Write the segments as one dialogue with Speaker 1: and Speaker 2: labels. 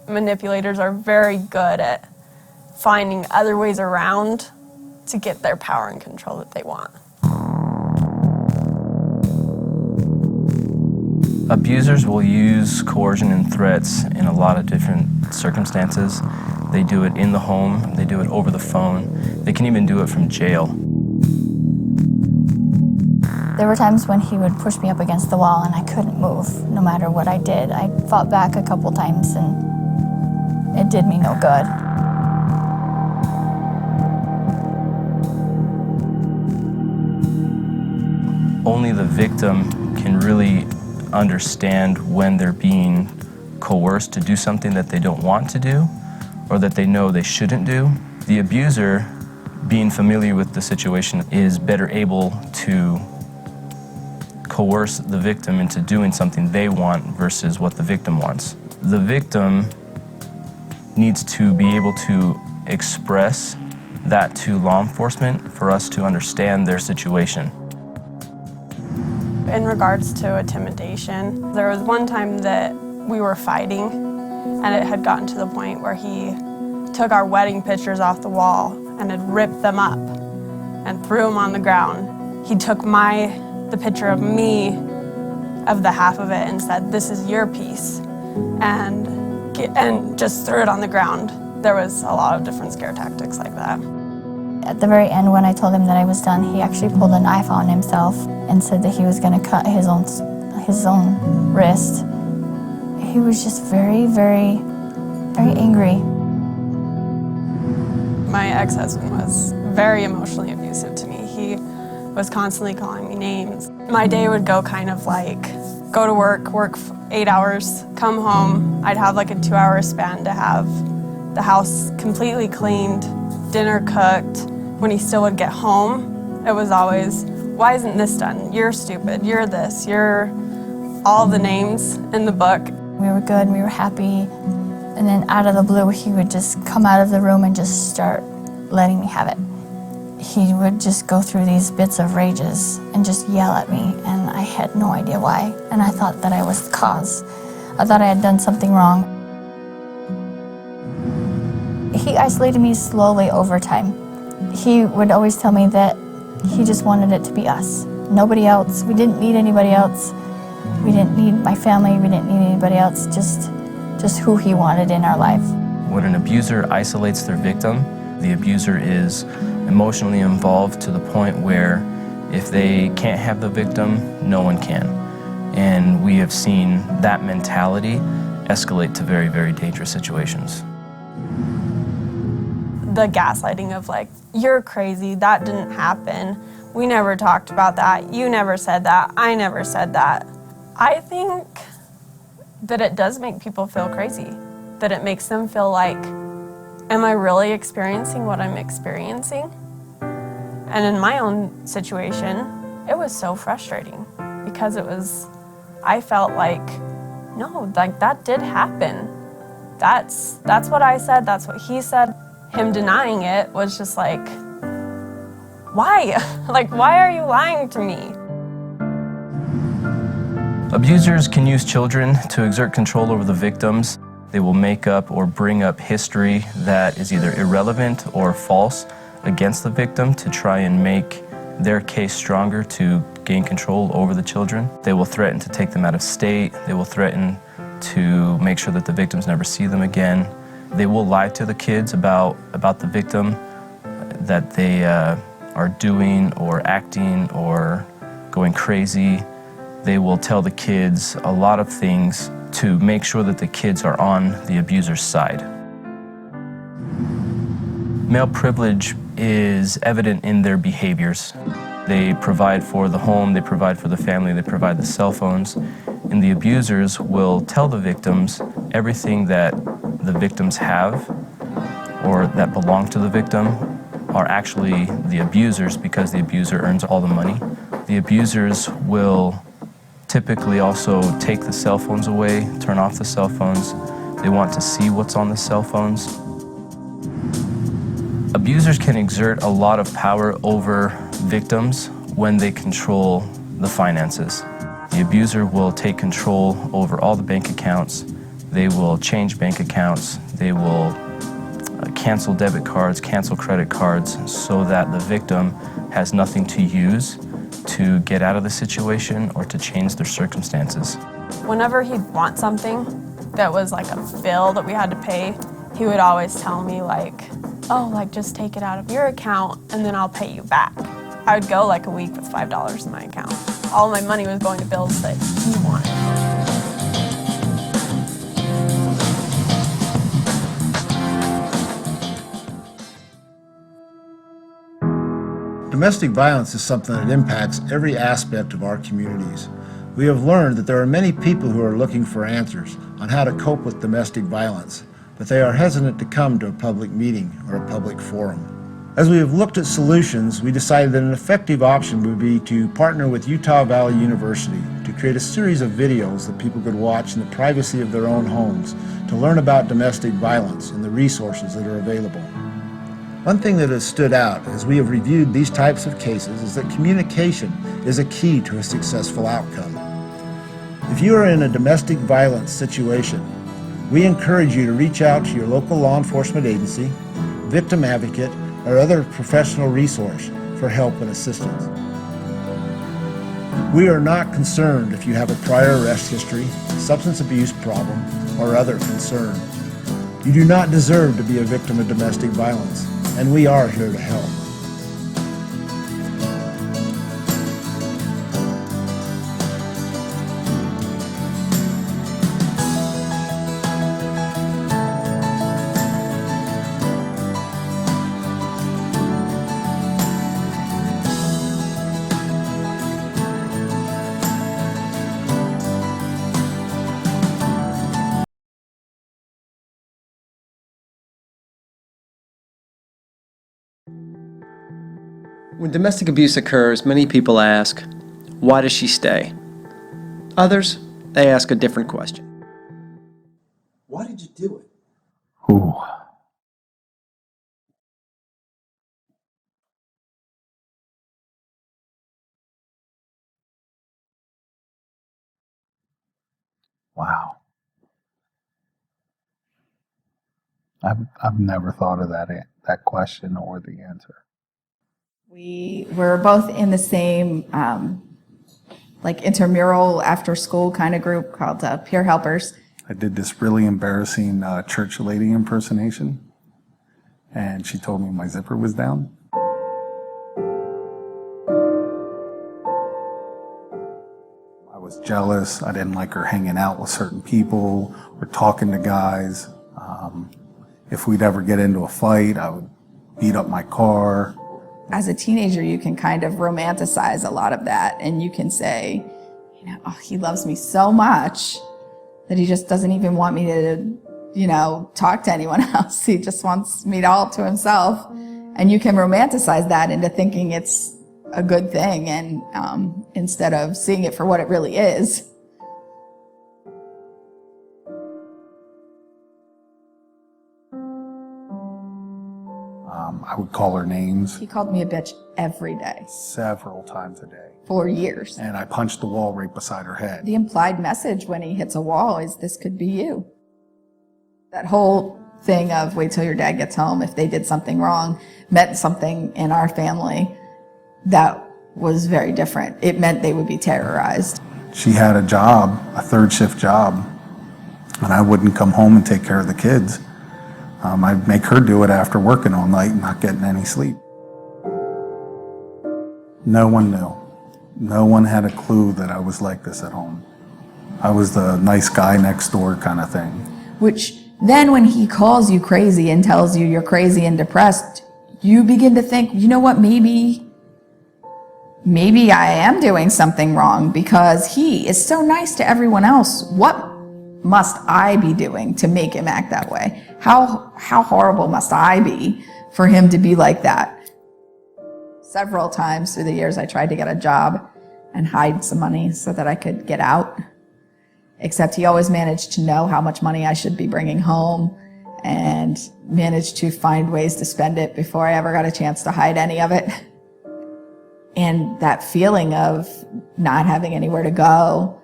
Speaker 1: Manipulators are very good at finding other ways around to get their power and control that they want.
Speaker 2: Abusers will use coercion and threats in a lot of different circumstances. They do it in the home, they do it over the phone, they can even do it from jail.
Speaker 3: There were times when he would push me up against the wall and I couldn't move, no matter what I did. I fought back a couple times and it did me no good.
Speaker 2: Only the victim can really understand when they're being coerced to do something that they don't want to do or that they know they shouldn't do. The abuser, being familiar with the situation, is better able to coerce the victim into doing something they want versus what the victim wants. The victim needs to be able to express that to law enforcement for us to understand their situation.
Speaker 1: In regards to intimidation, there was one time that we were fighting and it had gotten to the point where he took our wedding pictures off the wall and had ripped them up and threw them on the ground. He took the picture of me, of the half of it, and said, "This is your piece," and just threw it on the ground. There was a lot of different scare tactics like that.
Speaker 3: At the very end, when I told him that I was done, he actually pulled a knife on himself and said that he was going to cut his own wrist. He was just very, very, very angry.
Speaker 1: My ex-husband was very emotionally abusive to me. He was constantly calling me names. My day would go kind of like, go to work 8 hours, come home. I'd have like a 2-hour span to have the house completely cleaned, dinner cooked. When he still would get home, it was always, "Why isn't this done? You're stupid, you're this, you're..." All the names in the book.
Speaker 3: We were good, we were happy, and then out of the blue, he would just come out of the room and just start letting me have it. He would just go through these bits of rages and just yell at me, and I had no idea why. And I thought that I was the cause. I thought I had done something wrong. He isolated me slowly over time. He would always tell me that he just wanted it to be us. Nobody else. We didn't need anybody else. We didn't need my family. We didn't need anybody else. Just who he wanted in our life.
Speaker 2: When an abuser isolates their victim, the abuser is emotionally involved to the point where if they can't have the victim, no one can. And we have seen that mentality escalate to very, very dangerous situations.
Speaker 1: The gaslighting of like, "You're crazy, that didn't happen. We never talked about that. You never said that. I never said that." I think that it does make people feel crazy, that it makes them feel like, am I really experiencing what I'm experiencing? And in my own situation, it was so frustrating because I felt like, no, like that did happen. That's what I said, that's what he said. Him denying it was just like, why? Like, why are you lying to me?
Speaker 2: Abusers can use children to exert control over the victims. They will make up or bring up history that is either irrelevant or false against the victim to try and make their case stronger to gain control over the children. They will threaten to take them out of state. They will threaten to make sure that the victims never see them again. They will lie to the kids about the victim, that they are doing or acting or going crazy. They will tell the kids a lot of things to make sure that the kids are on the abuser's side. Male privilege is evident in their behaviors. They provide for the home, they provide for the family, they provide the cell phones, and the abusers will tell the victims everything that the victims have or that belong to the victim are actually the abusers because the abuser earns all the money. The abusers will typically also take the cell phones away, turn off the cell phones. They want to see what's on the cell phones. Abusers can exert a lot of power over victims when they control the finances. The abuser will take control over all the bank accounts. They will change bank accounts. They will cancel debit cards, cancel credit cards, so that the victim has nothing to use to get out of the situation or to change their circumstances.
Speaker 1: Whenever he'd want something that was like a bill that we had to pay, he would always tell me like, oh, like just take it out of your account and then I'll pay you back. I would go like a week with $5 in my account. All my money was going to bills that he wanted.
Speaker 4: Domestic violence is something that impacts every aspect of our communities. We have learned that there are many people who are looking for answers on how to cope with domestic violence, but they are hesitant to come to a public meeting or a public forum. As we have looked at solutions, we decided that an effective option would be to partner with Utah Valley University to create a series of videos that people could watch in the privacy of their own homes to learn about domestic violence and the resources that are available. One thing that has stood out as we have reviewed these types of cases is that communication is a key to a successful outcome. If you are in a domestic violence situation, we encourage you to reach out to your local law enforcement agency, victim advocate, or other professional resource for help and assistance. We are not concerned if you have a prior arrest history, substance abuse problem, or other concern. You do not deserve to be a victim of domestic violence, and we are here to help.
Speaker 5: When domestic abuse occurs, many people ask, why does she stay? Others, they ask a different question.
Speaker 6: Why did you do it?
Speaker 7: Ooh. Wow. I've never thought of that question or the answer.
Speaker 8: We were both in the same like intramural after school kind of group called Peer Helpers.
Speaker 7: I did this really embarrassing church lady impersonation, and she told me my zipper was down. I was jealous. I didn't like her hanging out with certain people or talking to guys. If we'd ever get into a fight, I would beat up my car.
Speaker 8: As a teenager, you can kind of romanticize a lot of that, and you can say, you know, oh, he loves me so much that he just doesn't even want me to, you know, talk to anyone else. He just wants me all to himself. And you can romanticize that into thinking it's a good thing, and instead of seeing it for what it really is.
Speaker 7: I would call her names.
Speaker 8: He called me a bitch every day.
Speaker 7: Several times a day.
Speaker 8: For years.
Speaker 7: And I punched the wall right beside her head.
Speaker 8: The implied message when he hits a wall is, this could be you. That whole thing of wait till your dad gets home if they did something wrong meant something in our family that was very different. It meant they would be terrorized.
Speaker 7: She had a job, a third shift job, and I wouldn't come home and take care of the kids. I'd make her do it after working all night and not getting any sleep. No one knew. No one had a clue that I was like this at home. I was the nice guy next door kind of thing.
Speaker 8: Which then when he calls you crazy and tells you you're crazy and depressed, you begin to think, you know what, maybe I am doing something wrong because he is so nice to everyone else. What must I be doing to make him act that way? How horrible must I be for him to be like that? Several times through the years, I tried to get a job and hide some money so that I could get out. Except he always managed to know how much money I should be bringing home and managed to find ways to spend it before I ever got a chance to hide any of it. And that feeling of not having anywhere to go,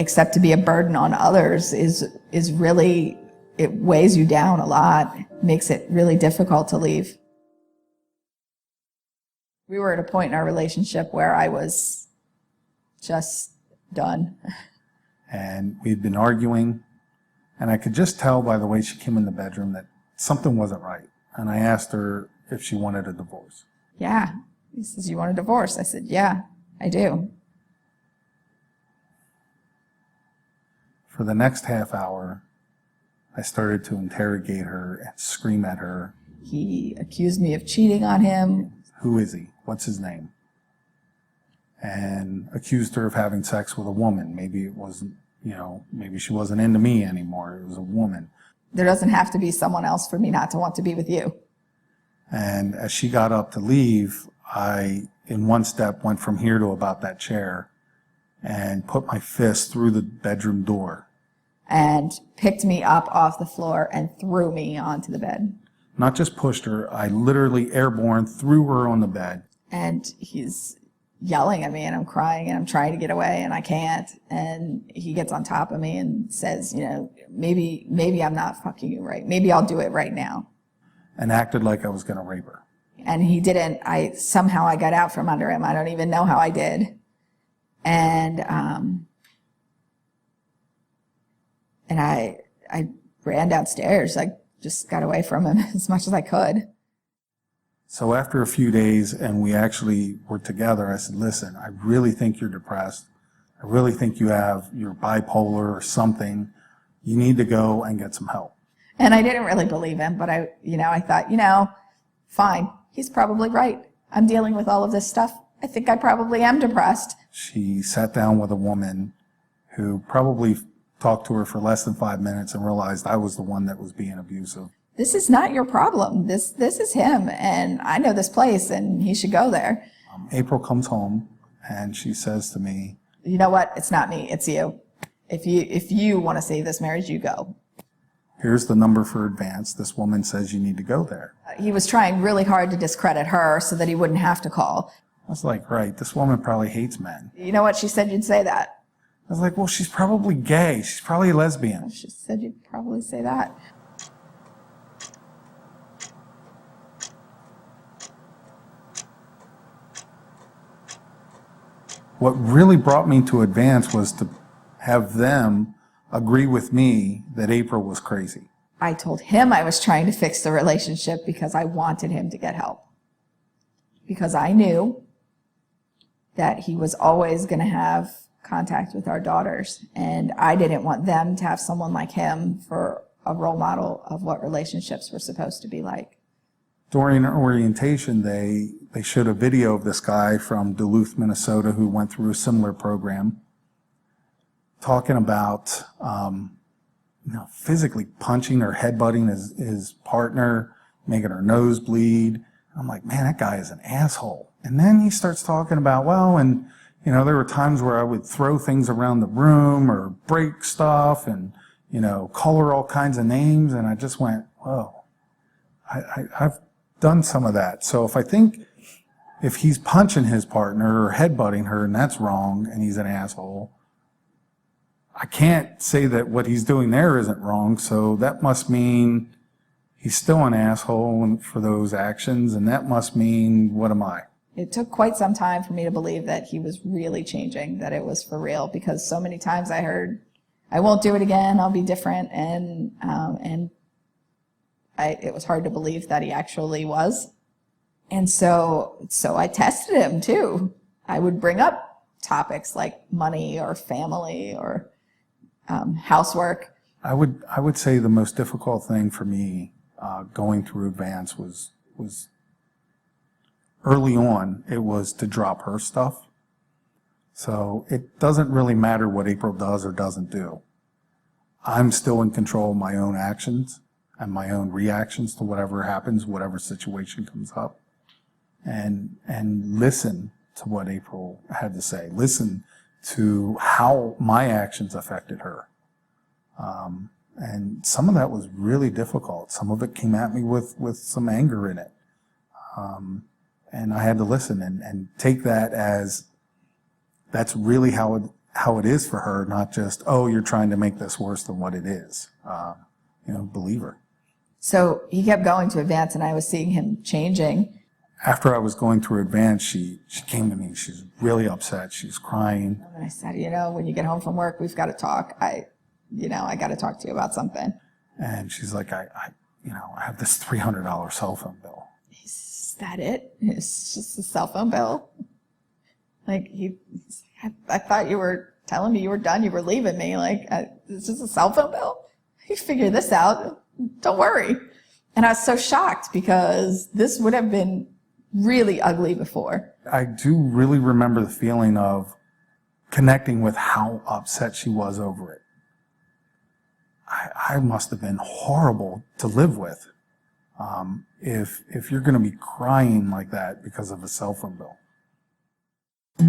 Speaker 8: except to be a burden on others is really, it weighs you down a lot, makes it really difficult to leave. We were at a point in our relationship where I was just done.
Speaker 7: And we'd been arguing, and I could just tell by the way she came in the bedroom that something wasn't right. And I asked her if she wanted a divorce.
Speaker 8: Yeah. He says, "You want a divorce?" I said, "Yeah, I do."
Speaker 7: For the next half hour, I started to interrogate her and scream at her.
Speaker 8: He accused me of cheating on him.
Speaker 7: Who is he? What's his name? And accused her of having sex with a woman. Maybe it wasn't, maybe she wasn't into me anymore. It was a woman.
Speaker 8: There doesn't have to be someone else for me not to want to be with you.
Speaker 7: And as she got up to leave, I, in one step, went from here to about that chair and put my fist through the bedroom door.
Speaker 8: And picked me up off the floor and threw me onto the bed.
Speaker 7: Not just pushed her, I literally airborne threw her on the bed.
Speaker 8: And he's yelling at me and I'm crying and I'm trying to get away and I can't. And he gets on top of me and says, maybe I'm not fucking you right. Maybe I'll do it right now.
Speaker 7: And acted like I was going to rape her.
Speaker 8: And he didn't. Somehow I got out from under him. I don't even know how I did. And I ran downstairs. I just got away from him as much as I could.
Speaker 7: So after a few days and we actually were together, I said, "Listen, I really think you're depressed. I really think you're bipolar or something. You need to go and get some help."
Speaker 8: And I didn't really believe him, but I thought, fine. He's probably right. I'm dealing with all of this stuff. I think I probably am depressed.
Speaker 7: She sat down with a woman who probably talked to her for less than 5 minutes and realized I was the one that was being abusive.
Speaker 8: This is not your problem. This is him, and I know this place, and he should go there.
Speaker 7: April comes home, and she says to me,
Speaker 8: "You know what? It's not me. It's you. If you want to save this marriage, you go."
Speaker 7: "Here's the number for Advance. This woman says you need to go there."
Speaker 8: He was trying really hard to discredit her so that he wouldn't have to call.
Speaker 7: I was like, right, this woman probably hates men.
Speaker 8: You know what? She said you'd say that.
Speaker 7: I was like, well, she's probably gay. She's probably a lesbian.
Speaker 8: She said you'd probably say that.
Speaker 7: What really brought me to Advance was to have them agree with me that April was crazy.
Speaker 8: I told him I was trying to fix the relationship because I wanted him to get help. Because I knew that he was always going to have contact with our daughters, and I didn't want them to have someone like him for a role model of what relationships were supposed to be like.
Speaker 7: During orientation, they showed a video of this guy from Duluth, Minnesota, who went through a similar program, talking about physically punching or headbutting his partner, making her nose bleed. I'm like, man, that guy is an asshole. And then he starts talking about, there were times where I would throw things around the room or break stuff and, call her all kinds of names. And I just went, whoa, I've done some of that. So if he's punching his partner or headbutting her and that's wrong and he's an asshole, I can't say that what he's doing there isn't wrong. So that must mean he's still an asshole for those actions. And that must mean, what am I?
Speaker 8: It took quite some time for me to believe that he was really changing, that it was for real, because so many times I heard, "I won't do it again, I'll be different," and it was hard to believe that he actually was. And so I tested him too. I would bring up topics like money or family or housework.
Speaker 7: I would say the most difficult thing for me going through Advance was early on, it was to drop her stuff. So it doesn't really matter what April does or doesn't do. I'm still in control of my own actions and my own reactions to whatever happens, whatever situation comes up. And listen to what April had to say. Listen to how my actions affected her. And some of that was really difficult. Some of it came at me with some anger in it. And I had to listen and take that as that's really how how it is for her, not just, oh, you're trying to make this worse than what it is. Believe her.
Speaker 8: So he kept going to Advance, and I was seeing him changing.
Speaker 7: After I was going through Advance, she came to me. She's really upset. She's crying.
Speaker 8: And I said, when you get home from work, we've got to talk. I got to talk to you about something.
Speaker 7: And she's like, I have this $300 cell phone bill.
Speaker 8: Is that it? It's just a cell phone bill. Like I thought you were telling me you were done. You were leaving me. Like it's just a cell phone bill. You figure this out. Don't worry. And I was so shocked because this would have been really ugly before.
Speaker 7: I do really remember the feeling of connecting with how upset she was over it. I must have been horrible to live with if you're going to be crying like that because of a cell phone bill.
Speaker 9: I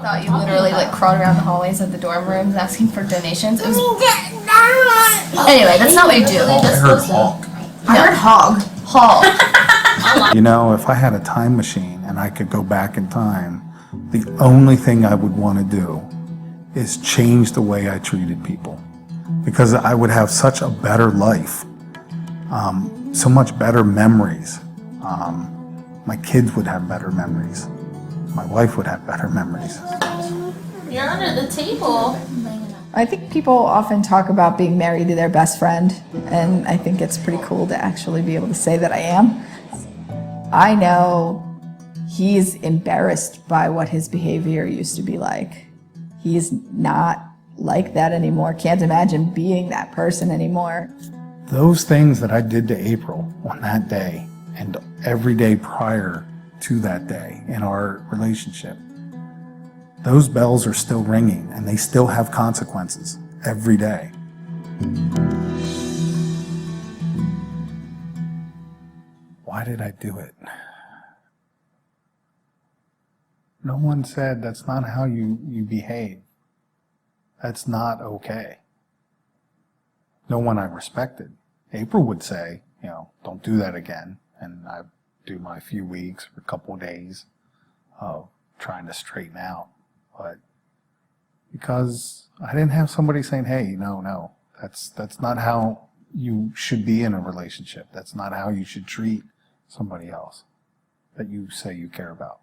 Speaker 9: thought you literally crawled around the hallways of the dorm rooms asking for donations. It was... Anyway, that's not what you do.
Speaker 7: I heard hawk.
Speaker 9: I heard hog. Hog.
Speaker 7: If I had a time machine and I could go back in time, the only thing I would want to do is change the way I treated people. Because I would have such a better life, so much better memories. My kids would have better memories. My wife would have better memories.
Speaker 9: You're under the table.
Speaker 8: I think people often talk about being married to their best friend, and I think it's pretty cool to actually be able to say that I am. I know he's embarrassed by what his behavior used to be like. He's not like that anymore. Can't imagine being that person anymore.
Speaker 7: Those things that I did to April on that day and every day prior to that day in our relationship, those bells are still ringing and they still have consequences every day. Why did I do it? No one said that's not how you behave. That's not okay. No one I respected. April would say, don't do that again. And I'd do my few weeks or a couple of days of trying to straighten out. But because I didn't have somebody saying, hey, no, that's not how you should be in a relationship. That's not how you should treat somebody else that you say you care about.